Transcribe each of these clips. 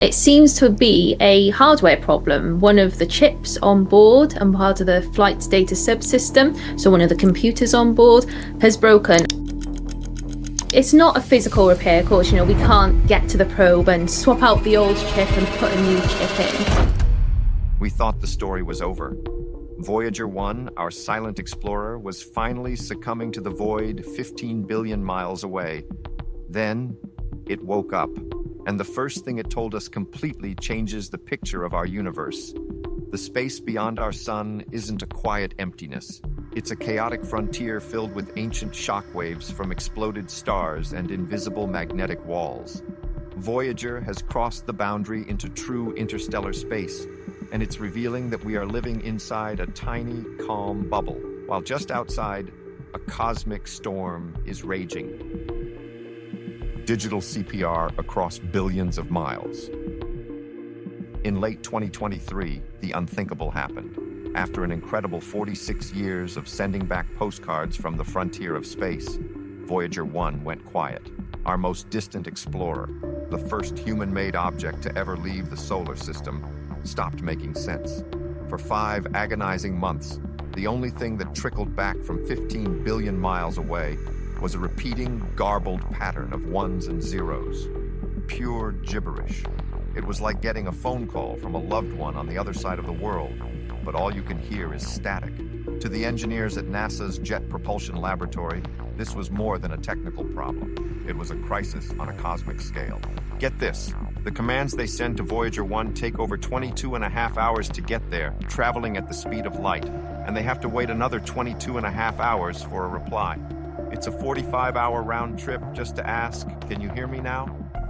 It seems to be a hardware problem. One of the chips on board and part of the flight data subsystem, so one of the computers on board, has broken. It's not a physical repair course, we can't get to the probe and swap out the old chip and put a new chip in. We thought the story was over. Voyager One, our silent explorer, was finally succumbing to the void 15 billion miles away. Then, it woke up, and the first thing it told us completely changes the picture of our universe. The space beyond our sun isn't a quiet emptiness. It's a chaotic frontier filled with ancient shockwaves from exploded stars and invisible magnetic walls. Voyager has crossed the boundary into true interstellar space, and it's revealing that we are living inside a tiny, calm bubble, while just outside, a cosmic storm is raging. Digital CPR across billions of miles. In late 2023, the unthinkable happened. After an incredible 46 years of sending back postcards from the frontier of space, Voyager One went quiet. Our most distant explorer, the first human-made object to ever leave the solar system, stopped making sense. For 5 agonizing months, the only thing that trickled back from 15 billion miles away was a repeating, garbled pattern of ones and zeros. Pure gibberish. It was like getting a phone call from a loved one on the other side of the world, but all you can hear is static. To the engineers at NASA's Jet Propulsion Laboratory, this was more than a technical problem. It was a crisis on a cosmic scale. Get this, the commands they send to Voyager 1 take over 22.5 hours to get there, traveling at the speed of light, and they have to wait another 22.5 hours for a reply. It's a 45-hour round trip just to ask, "Can you hear me now?"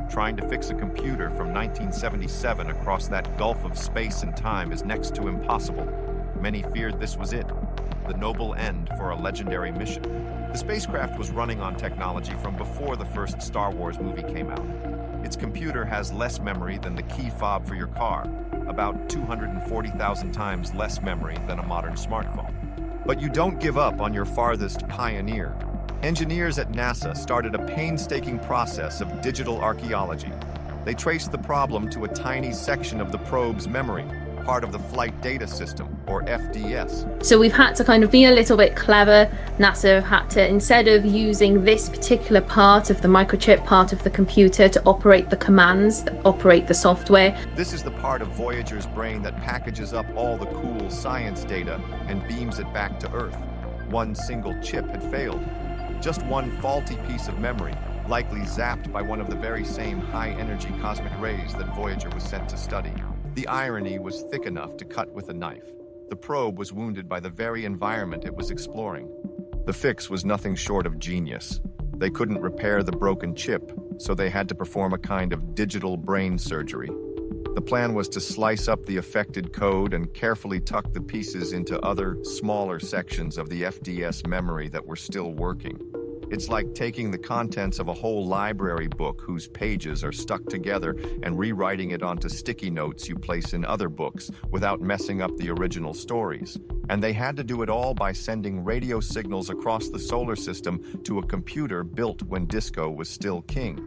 Trying to fix a computer from 1977 across that gulf of space and time is next to impossible. Many feared this was it, the noble end for a legendary mission. The spacecraft was running on technology from before the first Star Wars movie came out. Its computer has less memory than the key fob for your car, about 240,000 times less memory than a modern smartphone. But you don't give up on your farthest pioneer. Engineers at NASA started a painstaking process of digital archaeology. They traced the problem to a tiny section of the probe's memory, part of the Flight Data System, or FDS. So we've had to kind of be a little bit clever. NASA have had to, instead of using this particular part of the microchip, part of the computer to operate the commands, that operate the software. This is the part of Voyager's brain that packages up all the cool science data and beams it back to Earth. One single chip had failed. Just one faulty piece of memory, likely zapped by one of the very same high-energy cosmic rays that Voyager was sent to study. The irony was thick enough to cut with a knife. The probe was wounded by the very environment it was exploring. The fix was nothing short of genius. They couldn't repair the broken chip, so they had to perform a kind of digital brain surgery. The plan was to slice up the affected code and carefully tuck the pieces into other, smaller sections of the FDS memory that were still working. It's like taking the contents of a whole library book whose pages are stuck together and rewriting it onto sticky notes you place in other books without messing up the original stories. And they had to do it all by sending radio signals across the solar system to a computer built when disco was still king.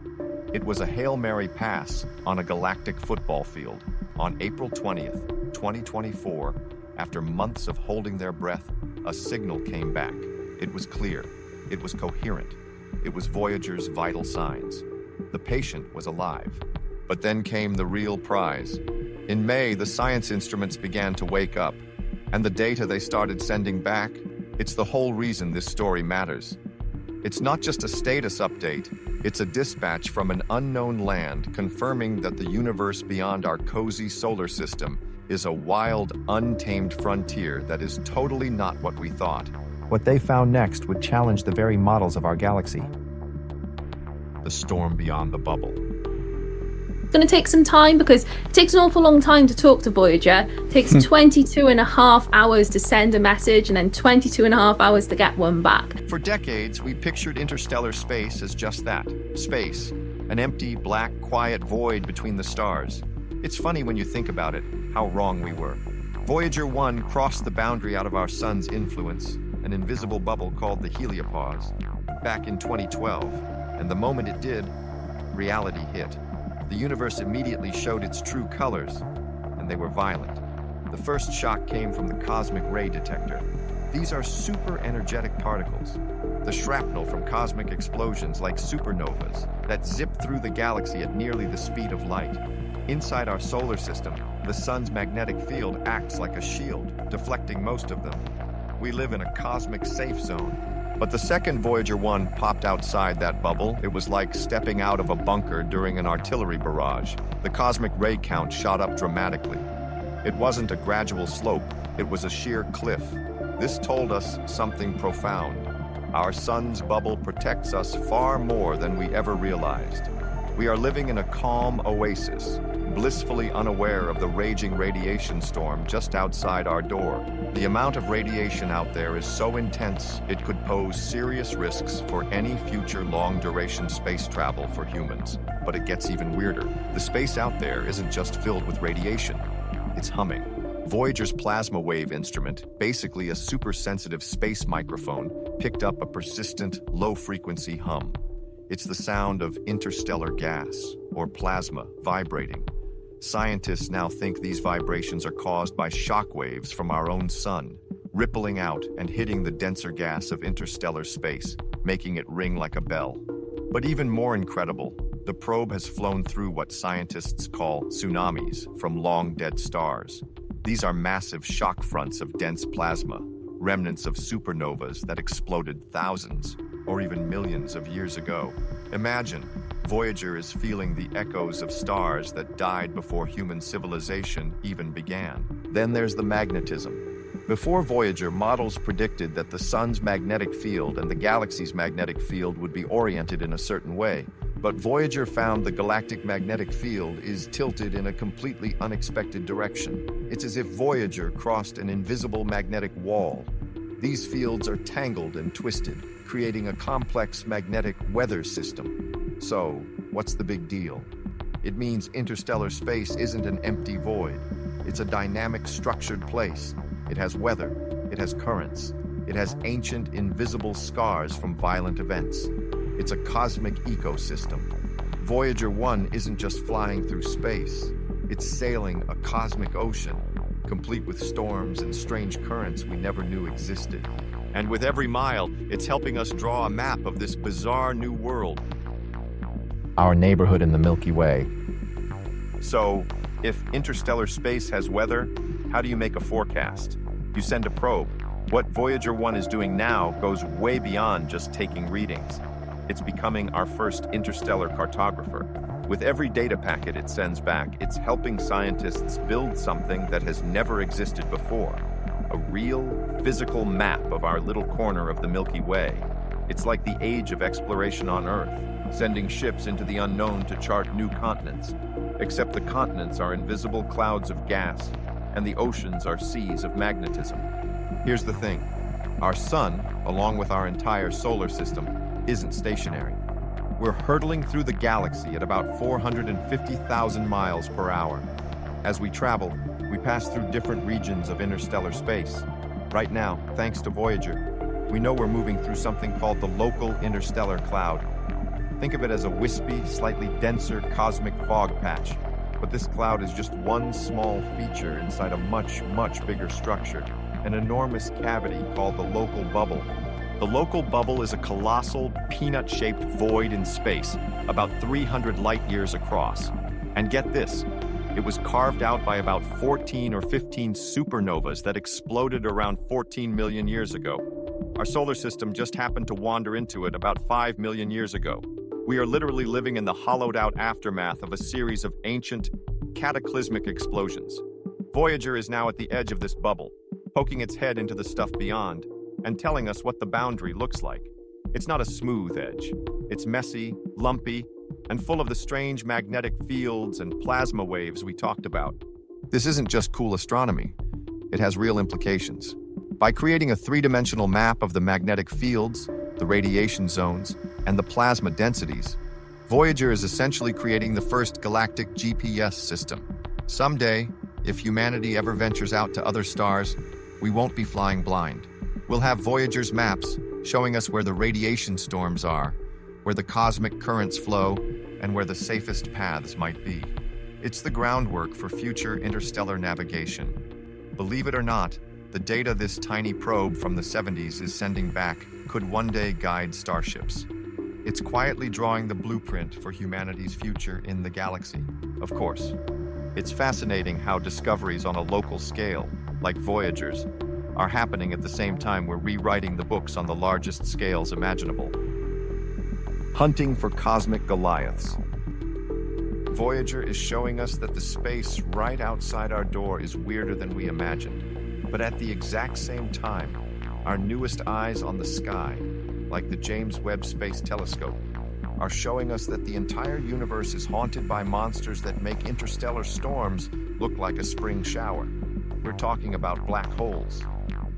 It was a Hail Mary pass on a galactic football field. On April 20th, 2024, after months of holding their breath, a signal came back. It was clear. It was coherent. It was Voyager's vital signs. The patient was alive. But then came the real prize. In May, the science instruments began to wake up, and the data they started sending back, it's the whole reason this story matters. It's not just a status update, it's a dispatch from an unknown land confirming that the universe beyond our cozy solar system is a wild, untamed frontier that is totally not what we thought. What they found next would challenge the very models of our galaxy. The storm beyond the bubble. It's going to take some time because it takes an awful long time to talk to Voyager. It takes 22.5 hours to send a message and then 22.5 hours to get one back. For decades, we pictured interstellar space as just that, space, an empty, black, quiet void between the stars. It's funny when you think about it, how wrong we were. Voyager 1 crossed the boundary out of our sun's influence, an invisible bubble called the heliopause, back in 2012, and the moment it did, reality hit. The universe immediately showed its true colors, and they were violent. The first shock came from the cosmic ray detector. These are super energetic particles, the shrapnel from cosmic explosions like supernovas that zip through the galaxy at nearly the speed of light. Inside our solar system, the sun's magnetic field acts like a shield, deflecting most of them. We live in a cosmic safe zone. But the second Voyager One popped outside that bubble. It was like stepping out of a bunker during an artillery barrage. The cosmic ray count shot up dramatically. It wasn't a gradual slope, it was a sheer cliff. This told us something profound. Our sun's bubble protects us far more than we ever realized. We are living in a calm oasis, blissfully unaware of the raging radiation storm just outside our door. The amount of radiation out there is so intense, it could pose serious risks for any future long-duration space travel for humans. But it gets even weirder. The space out there isn't just filled with radiation, it's humming. Voyager's plasma wave instrument, basically a super-sensitive space microphone, picked up a persistent, low-frequency hum. It's the sound of interstellar gas, or plasma, vibrating. Scientists now think these vibrations are caused by shockwaves from our own sun, rippling out and hitting the denser gas of interstellar space, making it ring like a bell. But even more incredible, the probe has flown through what scientists call tsunamis from long-dead stars. These are massive shock fronts of dense plasma, remnants of supernovas that exploded thousands or even millions of years ago. Imagine, Voyager is feeling the echoes of stars that died before human civilization even began. Then there's the magnetism. Before Voyager, models predicted that the sun's magnetic field and the galaxy's magnetic field would be oriented in a certain way. But Voyager found the galactic magnetic field is tilted in a completely unexpected direction. It's as if Voyager crossed an invisible magnetic wall. These fields are tangled and twisted, creating a complex magnetic weather system. So, what's the big deal? It means interstellar space isn't an empty void. It's a dynamic, structured place. It has weather, it has currents, it has ancient, invisible scars from violent events. It's a cosmic ecosystem. Voyager One isn't just flying through space. It's sailing a cosmic ocean, complete with storms and strange currents we never knew existed. And with every mile, it's helping us draw a map of this bizarre new world. Our neighborhood in the Milky Way. So, if interstellar space has weather, how do you make a forecast? You send a probe. What Voyager One is doing now goes way beyond just taking readings. It's becoming our first interstellar cartographer. With every data packet it sends back, it's helping scientists build something that has never existed before. A real, physical map of our little corner of the Milky Way. It's like the age of exploration on Earth, sending ships into the unknown to chart new continents. Except the continents are invisible clouds of gas, and the oceans are seas of magnetism. Here's the thing. Our sun, along with our entire solar system, isn't stationary. We're hurtling through the galaxy at about 450,000 miles per hour. As we travel, we pass through different regions of interstellar space. Right now, thanks to Voyager, we know we're moving through something called the local interstellar cloud. Think of it as a wispy, slightly denser cosmic fog patch. But this cloud is just one small feature inside a much, much bigger structure, an enormous cavity called the local bubble. The local bubble is a colossal, peanut-shaped void in space, about 300 light-years across. And get this, it was carved out by about 14 or 15 supernovas that exploded around 14 million years ago. Our solar system just happened to wander into it about 5 million years ago. We are literally living in the hollowed-out aftermath of a series of ancient, cataclysmic explosions. Voyager is now at the edge of this bubble, poking its head into the stuff beyond, and telling us what the boundary looks like. It's not a smooth edge. It's messy, lumpy, and full of the strange magnetic fields and plasma waves we talked about. This isn't just cool astronomy. It has real implications. By creating a three-dimensional map of the magnetic fields, the radiation zones, and the plasma densities, Voyager is essentially creating the first galactic GPS system. Someday, if humanity ever ventures out to other stars, we won't be flying blind. We'll have Voyager's maps showing us where the radiation storms are, where the cosmic currents flow, and where the safest paths might be. It's the groundwork for future interstellar navigation. Believe it or not, the data this tiny probe from the 70s is sending back could one day guide starships. It's quietly drawing the blueprint for humanity's future in the galaxy. Of course, it's fascinating how discoveries on a local scale, like Voyager's, are happening at the same time we're rewriting the books on the largest scales imaginable. Hunting for cosmic Goliaths. Voyager is showing us that the space right outside our door is weirder than we imagined. But at the exact same time, our newest eyes on the sky, like the James Webb Space Telescope, are showing us that the entire universe is haunted by monsters that make interstellar storms look like a spring shower. We're talking about black holes.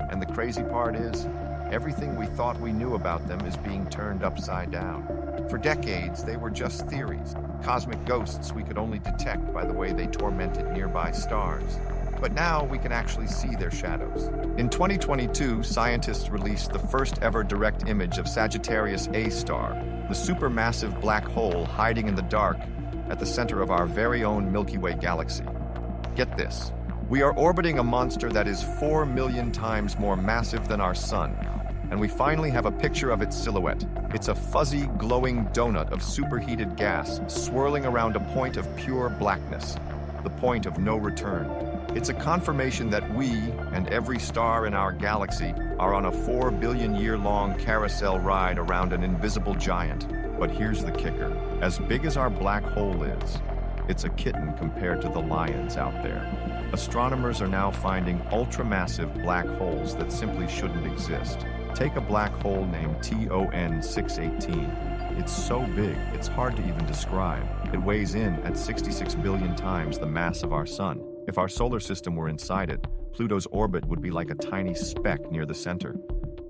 And the crazy part is, everything we thought we knew about them is being turned upside down. For decades, they were just theories, cosmic ghosts we could only detect by the way they tormented nearby stars. But now we can actually see their shadows. In 2022, scientists released the first ever direct image of Sagittarius A star, the supermassive black hole hiding in the dark at the center of our very own Milky Way galaxy. Get this. We are orbiting a monster that is 4 million times more massive than our sun, and we finally have a picture of its silhouette. It's a fuzzy, glowing donut of superheated gas swirling around a point of pure blackness, the point of no return. It's a confirmation that we, and every star in our galaxy, are on a 4 billion year-long carousel ride around an invisible giant. But here's the kicker. As big as our black hole is, it's a kitten compared to the lions out there. Astronomers are now finding ultramassive black holes that simply shouldn't exist. Take a black hole named TON 618. It's so big, it's hard to even describe. It weighs in at 66 billion times the mass of our sun. If our solar system were inside it, Pluto's orbit would be like a tiny speck near the center.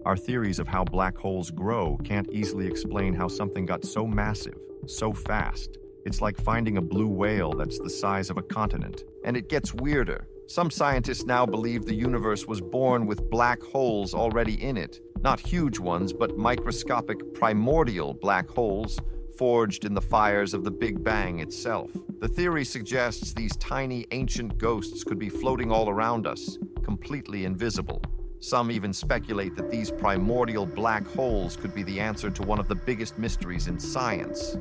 Our theories of how black holes grow can't easily explain how something got so massive, so fast. It's like finding a blue whale that's the size of a continent. And it gets weirder. Some scientists now believe the universe was born with black holes already in it. Not huge ones, but microscopic primordial black holes forged in the fires of the Big Bang itself. The theory suggests these tiny ancient ghosts could be floating all around us, completely invisible. Some even speculate that these primordial black holes could be the answer to one of the biggest mysteries in science: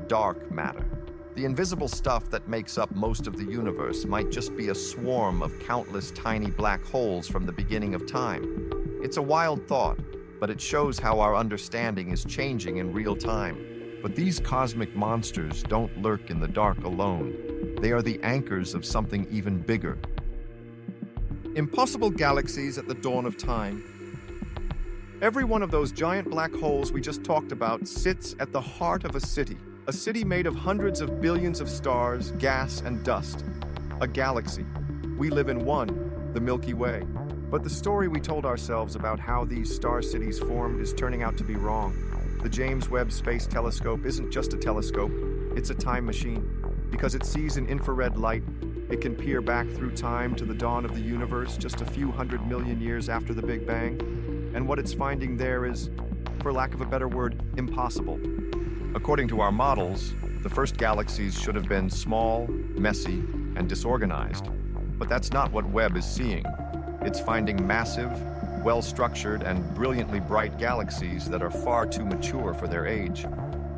dark matter. The invisible stuff that makes up most of the universe might just be a swarm of countless tiny black holes from the beginning of time. It's a wild thought, but it shows how our understanding is changing in real time. But these cosmic monsters don't lurk in the dark alone. They are the anchors of something even bigger. Impossible galaxies at the dawn of time. Every one of those giant black holes we just talked about sits at the heart of a city made of hundreds of billions of stars, gas, and dust. A galaxy. We live in one, the Milky Way. But the story we told ourselves about how these star cities formed is turning out to be wrong. The James Webb Space Telescope isn't just a telescope, it's a time machine. Because it sees in infrared light, it can peer back through time to the dawn of the universe just a few 100 million years after the Big Bang. And what it's finding there is, for lack of a better word, impossible. According to our models, the first galaxies should have been small, messy, and disorganized. But that's not what Webb is seeing. It's finding massive, well-structured, and brilliantly bright galaxies that are far too mature for their age.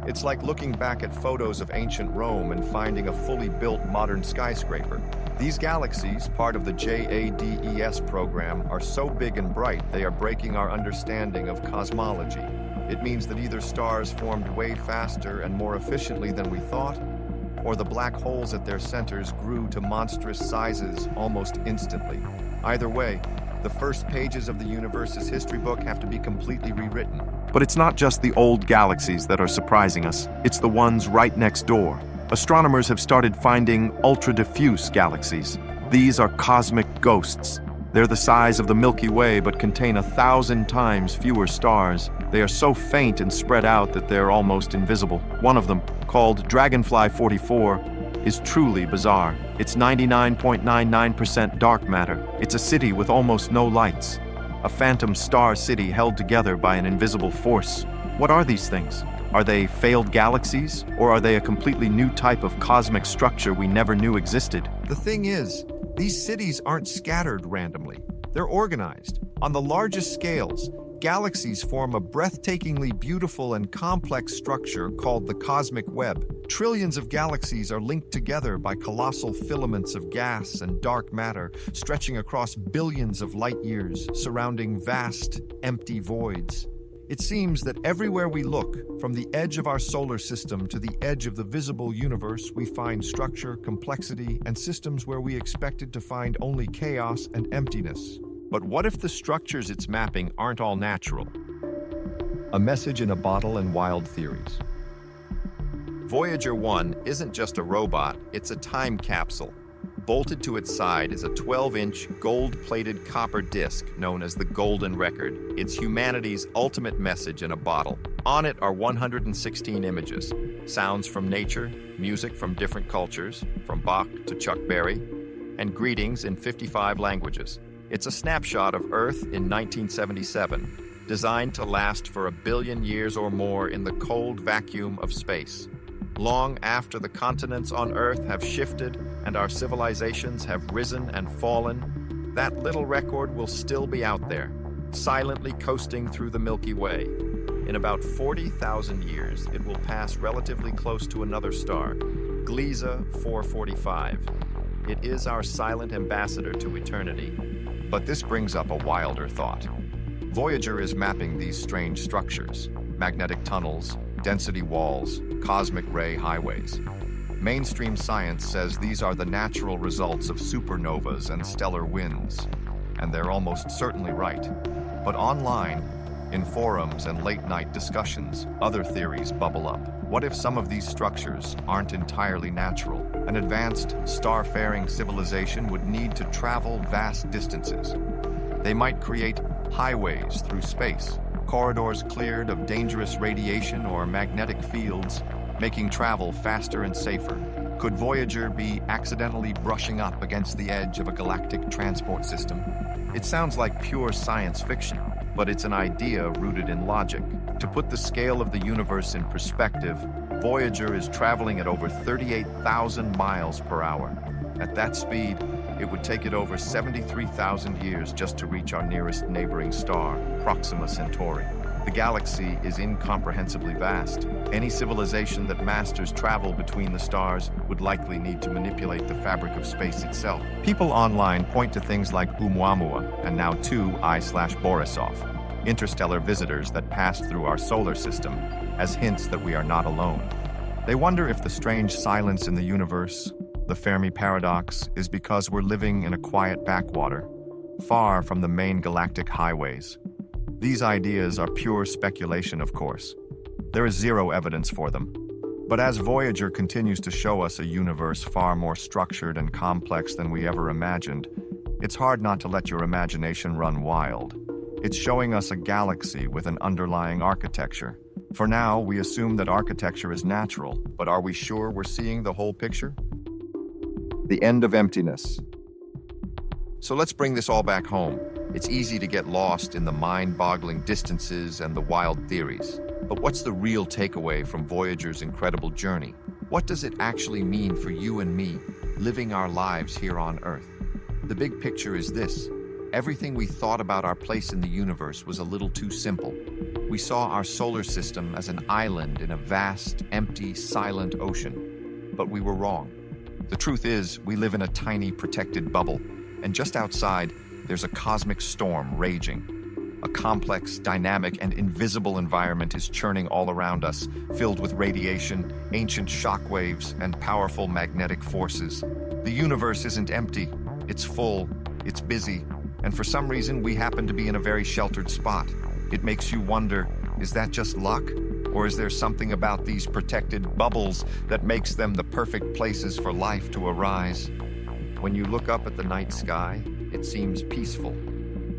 It's like looking back at photos of ancient Rome and finding a fully built modern skyscraper. These galaxies, part of the JADES program, are so big and bright they are breaking our understanding of cosmology. It means that either stars formed way faster and more efficiently than we thought, or the black holes at their centers grew to monstrous sizes almost instantly. Either way, the first pages of the universe's history book have to be completely rewritten. But it's not just the old galaxies that are surprising us, it's the ones right next door. Astronomers have started finding ultra-diffuse galaxies. These are cosmic ghosts. They're the size of the Milky Way but contain 1,000 times fewer stars. They are so faint and spread out that they're almost invisible. One of them, called Dragonfly 44, is truly bizarre. It's 99.99% dark matter. It's a city with almost no lights. A phantom star city held together by an invisible force. What are these things? Are they failed galaxies, or are they a completely new type of cosmic structure we never knew existed? The thing is, these cities aren't scattered randomly. They're organized. On the largest scales, galaxies form a breathtakingly beautiful and complex structure called the cosmic web. Trillions of galaxies are linked together by colossal filaments of gas and dark matter stretching across billions of light years, surrounding vast, empty voids. It seems that everywhere we look, from the edge of our solar system to the edge of the visible universe, we find structure, complexity, and systems where we expected to find only chaos and emptiness. But what if the structures it's mapping aren't all natural? A message in a bottle and wild theories. Voyager One isn't just a robot, it's a time capsule. Bolted to its side is a 12-inch, gold-plated copper disc known as the Golden Record. It's humanity's ultimate message in a bottle. On it are 116 images, sounds from nature, music from different cultures, from Bach to Chuck Berry, and greetings in 55 languages. It's a snapshot of Earth in 1977, designed to last for 1 billion years or more in the cold vacuum of space. Long after the continents on Earth have shifted and our civilizations have risen and fallen, that little record will still be out there, silently coasting through the Milky Way. In about 40,000 years, it will pass relatively close to another star, Gliese 445. It is our silent ambassador to eternity. But this brings up a wilder thought. Voyager is mapping these strange structures, magnetic tunnels, density walls, cosmic ray highways. Mainstream science says these are the natural results of supernovas and stellar winds, and they're almost certainly right. But online, in forums and late-night discussions, other theories bubble up. What if some of these structures aren't entirely natural? An advanced, star-faring civilization would need to travel vast distances. They might create highways through space, corridors cleared of dangerous radiation or magnetic fields, making travel faster and safer. Could Voyager be accidentally brushing up against the edge of a galactic transport system? It sounds like pure science fiction, but it's an idea rooted in logic. To put the scale of the universe in perspective, Voyager is traveling at over 38,000 miles per hour. At that speed, it would take it over 73,000 years just to reach our nearest neighboring star, Proxima Centauri. The galaxy is incomprehensibly vast. Any civilization that masters travel between the stars would likely need to manipulate the fabric of space itself. People online point to things like Oumuamua and now 2I/Borisov, interstellar visitors that pass through our solar system, as hints that we are not alone. They wonder if the strange silence in the universe, the Fermi paradox, is because we're living in a quiet backwater, far from the main galactic highways. These ideas are pure speculation, of course. There is zero evidence for them. But as Voyager continues to show us a universe far more structured and complex than we ever imagined, it's hard not to let your imagination run wild. It's showing us a galaxy with an underlying architecture. For now, we assume that architecture is natural, but are we sure we're seeing the whole picture? The end of emptiness. So let's bring this all back home. It's easy to get lost in the mind-boggling distances and the wild theories. But what's the real takeaway from Voyager's incredible journey? What does it actually mean for you and me, living our lives here on Earth? The big picture is this. Everything we thought about our place in the universe was a little too simple. We saw our solar system as an island in a vast, empty, silent ocean. But we were wrong. The truth is, we live in a tiny, protected bubble, and just outside, there's a cosmic storm raging. A complex, dynamic, and invisible environment is churning all around us, filled with radiation, ancient shockwaves, and powerful magnetic forces. The universe isn't empty. It's full, it's busy, and for some reason, we happen to be in a very sheltered spot. It makes you wonder, is that just luck? Or is there something about these protected bubbles that makes them the perfect places for life to arise? When you look up at the night sky, it seems peaceful.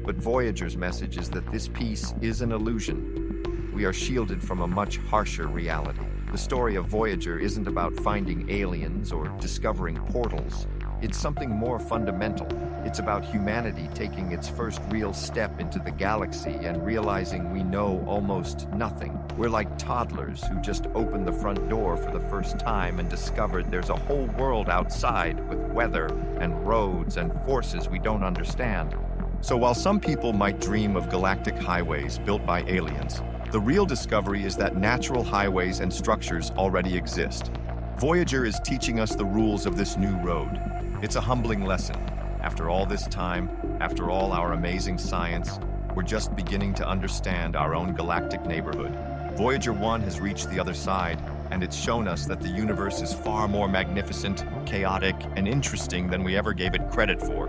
But Voyager's message is that this peace is an illusion. We are shielded from a much harsher reality. The story of Voyager isn't about finding aliens or discovering portals. It's something more fundamental. It's about humanity taking its first real step into the galaxy and realizing we know almost nothing. We're like toddlers who just opened the front door for the first time and discovered there's a whole world outside with weather and roads and forces we don't understand. So while some people might dream of galactic highways built by aliens, the real discovery is that natural highways and structures already exist. Voyager is teaching us the rules of this new road. It's a humbling lesson. After all this time, after all our amazing science, we're just beginning to understand our own galactic neighborhood. Voyager One has reached the other side, and it's shown us that the universe is far more magnificent, chaotic, and interesting than we ever gave it credit for.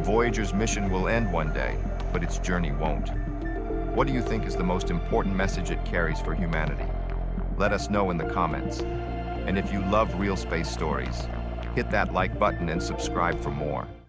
Voyager's mission will end one day, but its journey won't. What do you think is the most important message it carries for humanity? Let us know in the comments. And if you love real space stories, hit that like button and subscribe for more.